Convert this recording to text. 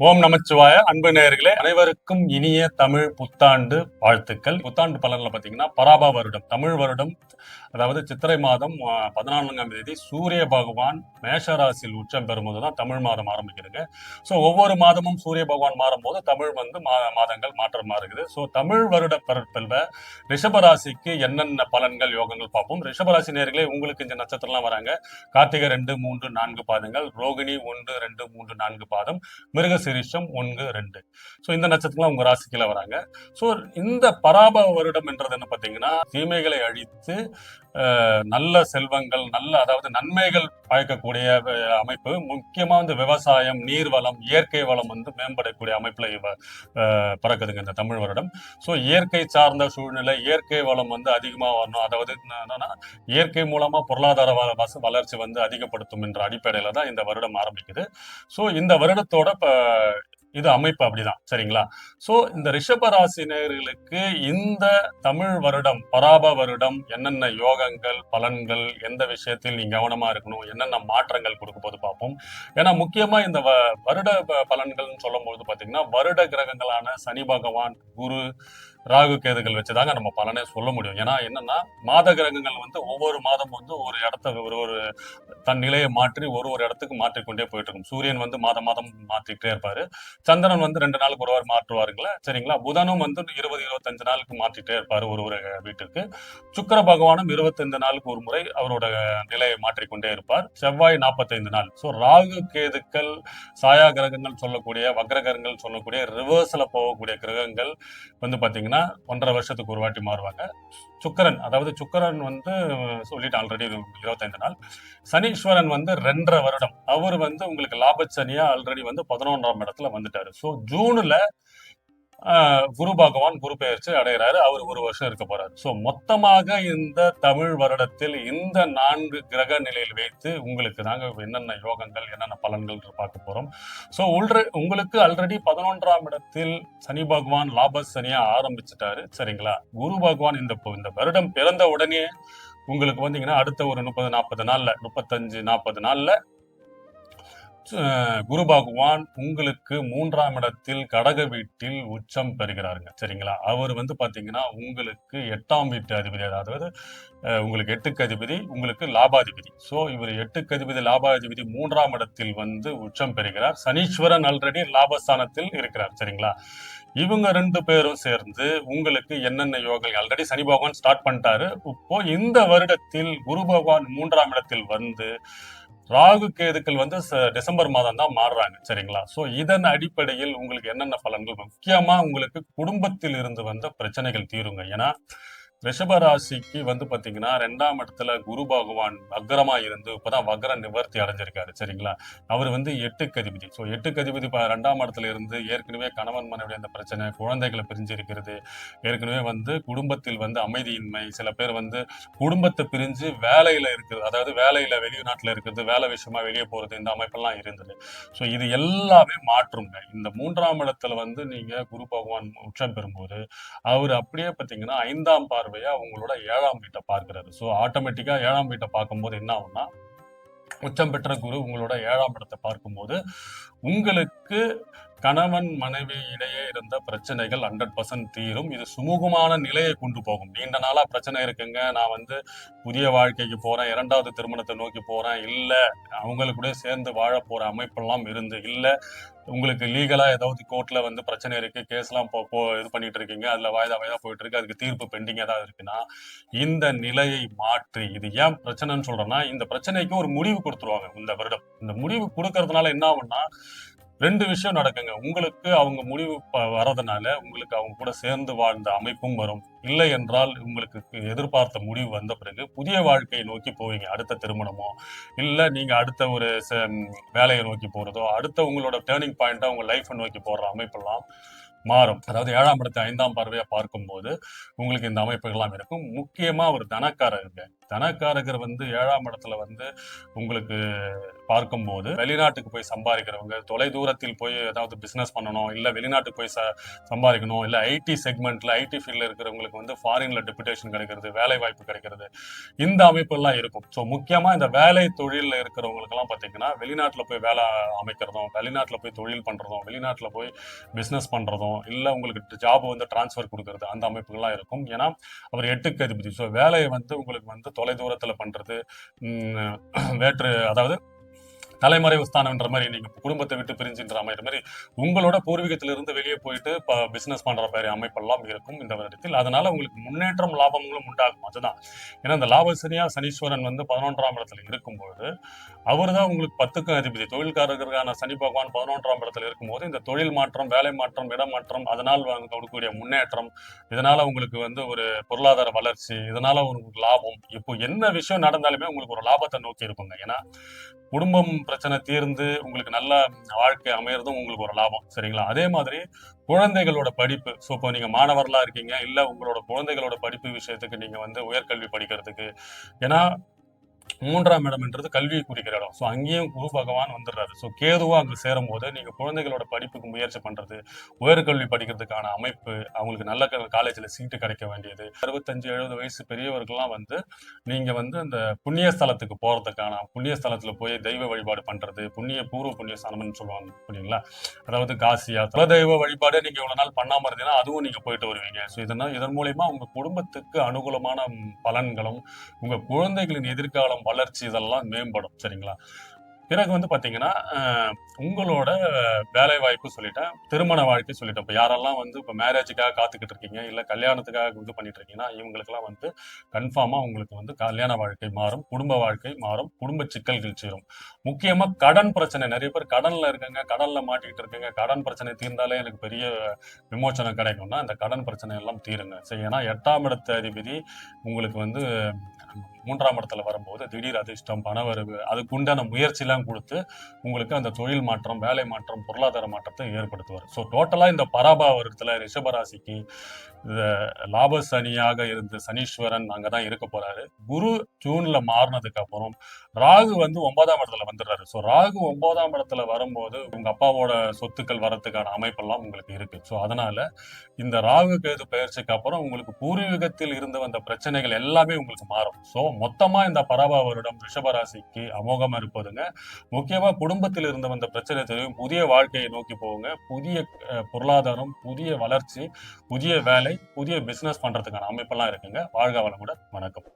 ஓம் நமச்சிவாய. அன்பு நேயர்களே அனைவருக்கும் இனிய தமிழ் புத்தாண்டு வாழ்த்துக்கள். புத்தாண்டு பலன்ல பாத்தீங்கன்னா பராப வருடம், தமிழ் வருடம், அதாவது சித்திரை மாதம் 14ஆம் தேதி சூரிய பகவான் மேஷ ராசியில் உச்சம் பெறும்போதுதான் தமிழ் மாதம் ஆரம்பிக்குதுங்க. ஸோ ஒவ்வொரு மாதமும் சூரிய பகவான் மாறும்போது தமிழ் வந்து மாதங்கள் மாற்றம் மாறுகிறது. ஸோ தமிழ் வருட பிறப்பில் ரிஷபராசிக்கு என்னென்ன பலன்கள் யோகங்கள் பார்ப்போம். ரிஷபராசி நேயர்களே, உங்களுக்கு இந்த நட்சத்திரம்லாம் வராங்க. கார்த்திகை 2, 3, 4 பாதங்கள், ரோகிணி 1, 2, 3, 4 பாதம், மிருகசீரிஷம் 1, 2. ஸோ இந்த நட்சத்திரம் உங்க ராசிக்குள்ள வராங்க. ஸோ இந்த பராப வருடம் என்றது என்ன பார்த்தீங்கன்னா, தீமைகளை அழித்து நல்ல செல்வங்கள், அதாவது நன்மைகள் பயக்கக்கூடிய அமைப்பு. முக்கியமா வந்து விவசாயம், நீர்வளம், இயற்கை வளம் வந்து மேம்படக்கூடிய அமைப்புல பிறக்குதுங்க இந்த தமிழ் வருடம். ஸோ இயற்கை சார்ந்த சூழ்நிலை, இயற்கை வளம் வந்து அதிகமா வரணும். அதாவது என்னன்னா, இயற்கை மூலமா பொருளாதார வளர்ச்சி வந்து அதிகப்படுத்தும் என்ற அடிப்படையில தான் இந்த வருடம் ஆரம்பிக்குது. ஸோ இந்த வருடத்தோட இது அமைப்பு அப்படிதான், சரிங்களா? சோ இந்த ரிஷப ராசி நேயர்களுக்கு இந்த தமிழ் வருடம், பராப வருடம் என்னென்ன யோகங்கள், பலன்கள், எந்த விஷயத்தில் நீங்க கவனமா இருக்கணும், என்னென்ன மாற்றங்கள் கொடுக்க போது பார்ப்போம். ஏன்னா முக்கியமா இந்த வருட பலன்கள்னு சொல்லும் பொழுது பாத்தீங்கன்னா, வருட கிரகங்களான சனி பகவான், குரு, ராகு கேதுகள் வச்சுதாங்க நம்ம பலனே சொல்ல முடியும். ஏன்னா என்னன்னா, மாத கிரகங்கள் வந்து ஒவ்வொரு மாதம் வந்து ஒரு இடத்த ஒரு ஒரு தன் நிலையை மாற்றி ஒரு இடத்துக்கு மாற்றிக்கொண்டே போயிட்டு இருக்கும். சூரியன் வந்து மாதம் மாத்திட்டே இருப்பாரு. சந்திரன் வந்து 2 நாளுக்கு ஒரு வாரம் மாற்றுவாருங்களா, சரிங்களா? புதனும் வந்து 20, 25 நாளுக்கு மாற்றிட்டே இருப்பாரு ஒரு வீட்டுக்கு. சுக்கிர பகவானும் 25 நாளுக்கு ஒரு முறை அவரோட நிலையை மாற்றிக்கொண்டே இருப்பார். செவ்வாய் 45 நாள். சோ ராகு கேதுக்கள், சாயா கிரகங்கள் சொல்லக்கூடிய, வக்ர கிரகங்கள் சொல்லக்கூடிய, ரிவர்ஸ்ல போகக்கூடிய கிரகங்கள் வந்து பாத்தீங்கன்னா 1.5 வருஷத்துக்கு ஒரு வாட்டி மாறுவாங்க. சுக்கிரன் வந்து சொல்லிட்டு ஆல்ரெடி 25 நாள். சனீஸ்வரன் வந்து 2.5 வருடம். அவர் வந்து உங்களுக்கு லாபச்சனியா ஆல்ரெடி வந்து 11ஆம் இடத்துல வந்துட்டாரு. சோ ஜூன்ல குரு பகவான் குரு பெயர்ச்சி அடைகிறாரு. அவர் ஒரு வருஷம் இருக்க போறாரு. சோ மொத்தமாக இந்த தமிழ் வருடத்தில் இந்த 4 கிரக நிலையில் வைத்து உங்களுக்கு தாங்க என்னென்ன யோகங்கள், என்னென்ன பலன்கள் பார்க்க போறோம். சோ உங்களுக்கு ஆல்ரெடி 11ஆம் இடத்தில் சனி பகவான் லாபசனியா ஆரம்பிச்சுட்டாரு, சரிங்களா? குரு பகவான் இந்த வருடம் பிறந்த உடனே உங்களுக்கு வந்தீங்கன்னா அடுத்த ஒரு 30, 40 நாள்ல, 35, 40 நாள்ல குரு பகவான் உங்களுக்கு 3ஆம் இடத்தில் கடக வீட்டில் உச்சம் பெறுகிறாருங்க, சரிங்களா? அவர் வந்து பாத்தீங்கன்னா உங்களுக்கு 8ஆம் வீட்டு அதிபதி, அதாவது உங்களுக்கு 8க்கு அதிபதி, உங்களுக்கு லாபாதிபதி. சோ இவர் 8க்கு அதிபதி, லாபாதிபதி 3ஆம் இடத்தில் வந்து உச்சம் பெறுகிறார். சனீஸ்வரன் ஆல்ரெடி லாபஸ்தானத்தில் இருக்கிறார், சரிங்களா? இவங்க 2 பேரும் சேர்ந்து உங்களுக்கு என்னென்ன யோகங்கள், ஆல்ரெடி சனி பகவான் ஸ்டார்ட் பண்ணிட்டாரு. இப்போ இந்த வருடத்தில் குரு பகவான் 3ஆம் இடத்தில் வந்து ராகு கேதுக்கள் வந்து டிசம்பர் மாதம் தான் மாறுறாங்க, சரிங்களா? சோ இதன் அடிப்படையில் உங்களுக்கு என்னென்ன பலன்கள், முக்கியமா உங்களுக்கு குடும்பத்தில் இருந்து வந்த பிரச்சனைகள் தீருங்க. ஏன்னா ரிஷபராசிக்கு வந்து பாத்தீங்கன்னா 2ஆம் இடத்துல குரு பகவான் வக்ரமா இருந்து இப்பதான் வக்ர நிவர்த்தி அடைஞ்சிருக்காரு, சரிங்களா? அவர் வந்து 8க்கு அதிபதி. சோ 8க்கு அதிபதி 2ஆம் இடத்துல இருந்து ஏற்கனவே கணவன் மனைவி அந்த பிரச்சனை, குழந்தைகளை பிரிஞ்சு இருக்கிறது, ஏற்கனவே வந்து குடும்பத்தில் வந்து அமைதியின்மை, சில பேர் வந்து குடும்பத்தை பிரிஞ்சு வேலையில இருக்கிறது, அதாவது வேலையில வெளிநாட்டுல இருக்கிறது, வேலை விஷயமா வெளியே போறது, இந்த அமைப்பெல்லாம் இருந்தது. சோ இது எல்லாமே மாற்றுங்க. இந்த 3ஆம் இடத்துல வந்து நீங்க குரு பகவான் உச்சம் பெறும்போது அவர் அப்படியே பாத்தீங்கன்னா 5ஆம் பார்வையா உங்களோட 7ஆம் வீட்டை பார்க்கிறாரு. சோ ஆட்டோமேட்டிக்கா 7ஆம் வீட்டை பார்க்கும்போது என்ன ஆகும்னா, உச்சம் பெற்ற குரு உங்களோட 7ஆம் இடத்தை பார்க்கும்போது உங்களுக்கு கணவன் மனைவி இடையே இருந்த பிரச்சனைகள் 100% தீரும். இது சுமூகமான நிலையை கொண்டு போகும். நீண்ட நாளா பிரச்சனை இருக்குங்க, நான் வந்து புதிய வாழ்க்கைக்கு போறேன், 2வது திருமணத்தை நோக்கி போறேன், இல்ல அவங்களுக்கு கூட சேர்ந்து வாழ போற அமைப்பெல்லாம் இருந்து, இல்ல உங்களுக்கு லீகலா ஏதாவது கோர்ட்ல வந்து பிரச்சனை இருக்கு, கேஸ் எல்லாம் இது பண்ணிட்டு இருக்கீங்க, அதுல வாய்தா போயிட்டு இருக்கு, அதுக்கு தீர்ப்பு பெண்டிங் ஏதாவது இருக்குன்னா இந்த நிலையை மாற்றி, இது ஏன் பிரச்சனைன்னு சொல்றேன்னா, இந்த பிரச்சனைக்கு ஒரு முடிவு கொடுத்துருவாங்க இந்த வருடம். இந்த முடிவு கொடுக்கறதுனால என்ன ஆகும்னா 2 விஷயம் நடக்குங்க. உங்களுக்கு அவங்க முடிவு வரதுனால உங்களுக்கு அவங்க கூட சேர்ந்து வாழ்ந்த அமைப்பும் வரும். இல்லை என்றால் உங்களுக்கு எதிர்பார்த்த முடிவு வந்த பிறகு புதிய வாழ்க்கையை நோக்கி போவீங்க. அடுத்த திருமணமோ, இல்ல நீங்க அடுத்த ஒரு வேலையை நோக்கி போறதோ, அடுத்த உங்களோட டேர்னிங் பாயிண்டா உங்க லைஃப்பை நோக்கி போற அமைப்பெல்லாம் மாறும். அதாவது 7ஆம் இடத்தை 5ஆம் பார்வையா பார்க்கும்போது உங்களுக்கு இந்த அமைப்புகள்லாம் இருக்கும். முக்கியமா ஒரு தனக்காரகங்க. தனக்காரகர் வந்து 7ஆம் இடத்துல வந்து உங்களுக்கு பார்க்கும்போது வெளிநாட்டுக்கு போய் சம்பாதிக்கிறவங்க, தொலை தூரத்தில் போய் ஏதாவது பிசினஸ் பண்ணணும், இல்ல வெளிநாட்டுக்கு போய் சம்பாதிக்கணும், இல்ல ஐடி செக்மெண்ட்ல ஐடி ஃபீல்ட்ல இருக்கிறவங்களுக்கு வந்து ஃபாரின்ல டெபுடேஷன் கிடைக்கிறது, வேலை வாய்ப்பு கிடைக்கிறது, இந்த அமைப்பெல்லாம் இருக்கும். ஸோ முக்கியமா இந்த வேலை தொழிலில் இருக்கிறவங்களுக்கு எல்லாம் பார்த்தீங்கன்னா வெளிநாட்டுல போய் வேலை அமைக்கிறதும், வெளிநாட்டுல போய் தொழில் பண்றதும், வெளிநாட்டுல போய் பிசினஸ் பண்றதும், இல்ல உங்களுக்கு ஜாப் வந்து டிரான்ஸ்ஃபர் கொடுக்கறது, அந்த அமைப்புகள்லாம் இருக்கும். ஏன்னா அவர் 8க்கு அதிபதி. ஸோ வேலையை வந்து உங்களுக்கு வந்து தொலை தூரத்துல பண்றது, வேற்று அதாவது தலைமறைவு ஸ்தானம்ன்ற மாதிரி, நீங்க குடும்பத்தை விட்டு பிரிஞ்சுன்ற மாதிரி உங்களோட பூர்வீகத்திலிருந்து வெளியே போயிட்டு பிசினஸ் பண்ற மாதிரி அமைப்பெல்லாம் இருக்கும் இந்த வருடத்தில். அதனால உங்களுக்கு முன்னேற்றம் லாபங்களும் உண்டாகும். அதுதான். ஏன்னா இந்த லாபசனியா சனீஸ்வரன் வந்து 11ஆம் இடத்துல இருக்கும்போது அவர் தான் உங்களுக்கு 10க்கும் அதிபதி. தொழில்காரர்களுக்கான சனி பகவான் 11ஆம் இடத்துல இருக்கும்போது இந்த தொழில் மாற்றம், வேலை மாற்றம், இடமாற்றம், அதனால் கொடுக்கக்கூடிய முன்னேற்றம், இதனால உங்களுக்கு வந்து ஒரு பொருளாதார வளர்ச்சி, இதனால உங்களுக்கு லாபம், இப்போ என்ன விஷயம் நடந்தாலுமே உங்களுக்கு ஒரு லாபத்தை நோக்கி இருக்குங்க. ஏன்னா குடும்பம் பிரச்சனை தீர்ந்து உங்களுக்கு நல்ல வாழ்க்கை அமையறதும் உங்களுக்கு ஒரு லாபம். சரிங்களா? அதே மாதிரி குழந்தைகளோட படிப்பு. ஸோ இப்போ நீங்க மாணவர்களா இருக்கீங்க, இல்ல உங்களோட குழந்தைகளோட படிப்பு விஷயத்துக்கு நீங்க வந்து உயர்கல்வி படிக்கிறதுக்கு, ஏன்னா 3ஆம் இடம்ன்றது கல்வியை குறிக்கிற இடம். ஸோ அங்கேயும் குரு பகவான் வந்துடுறாரு. ஸோ கேதுவா அங்க சேரும் போது நீங்க குழந்தைகளோட படிப்புக்கு முயற்சி பண்றது, உயர்கல்வி படிக்கிறதுக்கான அமைப்பு, அவங்களுக்கு நல்ல காலேஜ்ல சீட்டு கிடைக்க வேண்டியது, 65-70 வயசு பெரியவர்கள்லாம் வந்து நீங்க வந்து அந்த புண்ணிய ஸ்தலத்துக்கு போறதுக்கான, புண்ணிய ஸ்தலத்துல போய் தெய்வ வழிபாடு பண்றது, பூர்வ புண்ணிய ஸ்தானம்னு சொல்லுவாங்க புரியுங்களா? அதாவது காசியா குலதெய்வ வழிபாடு நீங்க இவ்வளவு நாள் பண்ணாம இருந்தீங்கன்னா அதுவும் நீங்க போயிட்டு வருவீங்க. ஸோ இதன் மூலியமா உங்க குடும்பத்துக்கு அனுகூலமான பலன்களும், உங்க குழந்தைகளின் எதிர்காலம் வளர்ச்சி இதெல்லாம் மேம்படும். சரிங்களா? பிறகு வந்து பாத்தீங்கன்னா உங்களோட வேலை வாய்ப்பு சொல்லிட்டேன், திருமண வாழ்க்கை சொல்லிட்டேன். இப்போ யாரெல்லாம் வந்து இப்போ மேரேஜுக்காக காத்துக்கிட்டு இருக்கீங்க, இல்ல கல்யாணத்துக்காக இது பண்ணிட்டு இருக்கீங்கன்னா இவங்களுக்கெல்லாம் வந்து கன்ஃபார்மா உங்களுக்கு வந்து கல்யாண வாழ்க்கை மாறும், குடும்ப வாழ்க்கை மாறும், குடும்ப சிக்கல்கள் தீரும். முக்கியமா கடன் பிரச்சனை, நிறைய பேர் கடன்ல இருக்காங்க, கடன்ல மாட்டிக்கிட்டு இருக்கீங்க, கடன் பிரச்சனை தீர்ந்தாலே எனக்கு பெரிய விமோச்சனம் கிடைக்கும்னா அந்த கடன் பிரச்சனை எல்லாம் தீருங்க. சரி, ஏன்னா 8ஆம் இடத்து அதிபதி உங்களுக்கு வந்து 3ஆம் இடத்துல வரும்போது திடீர் அதிர்ஷ்டம், பணவரவு, அதுக்கு உண்டான முயற்சி எல்லாம் கொடுத்து உங்களுக்கு அந்த தொழில் மாற்றம், வேலை மாற்றம், பொருளாதார மாற்றத்தை ஏற்படுத்துவார். ஸோ டோட்டலா இந்த பராபவரத்துல ரிஷபராசிக்கு லாப சனியாக இருந்த சனீஸ்வரன் அங்கதான் இருக்க போறாரு. குரு ஜூன்ல மாறினதுக்கு அப்புறம் ராகு வந்து 9ஆம் இடத்துல வந்துடுறாரு. ஸோ ராகு 9ஆம் இடத்துல வரும்போது உங்க அப்பாவோட சொத்துக்கள் வரத்துக்கான அமைப்பெல்லாம் உங்களுக்கு இருக்கு. ஸோ அதனால இந்த ராகு கேது பயிற்சிக்கு அப்புறம் உங்களுக்கு பூர்வீகத்தில் இருந்து வந்த பிரச்சனைகள் எல்லாமே உங்களுக்கு மாறும். ஸோ மொத்தமா இந்த பராப வருடம் ரிஷபராசிக்கு அமோகமா இருப்பதுங்க. முக்கியமா குடும்பத்தில் இருந்து வந்த பிரச்சனை தெரியும், புதிய வாழ்க்கையை நோக்கி போகுங்க, புதிய பொருளாதாரம், புதிய வளர்ச்சி, புதிய வேலை, புதிய பிசினஸ் பண்றதுக்கான அமைப்பெல்லாம் இருக்குங்க. வாழ்க வளமுடன். வணக்கம்.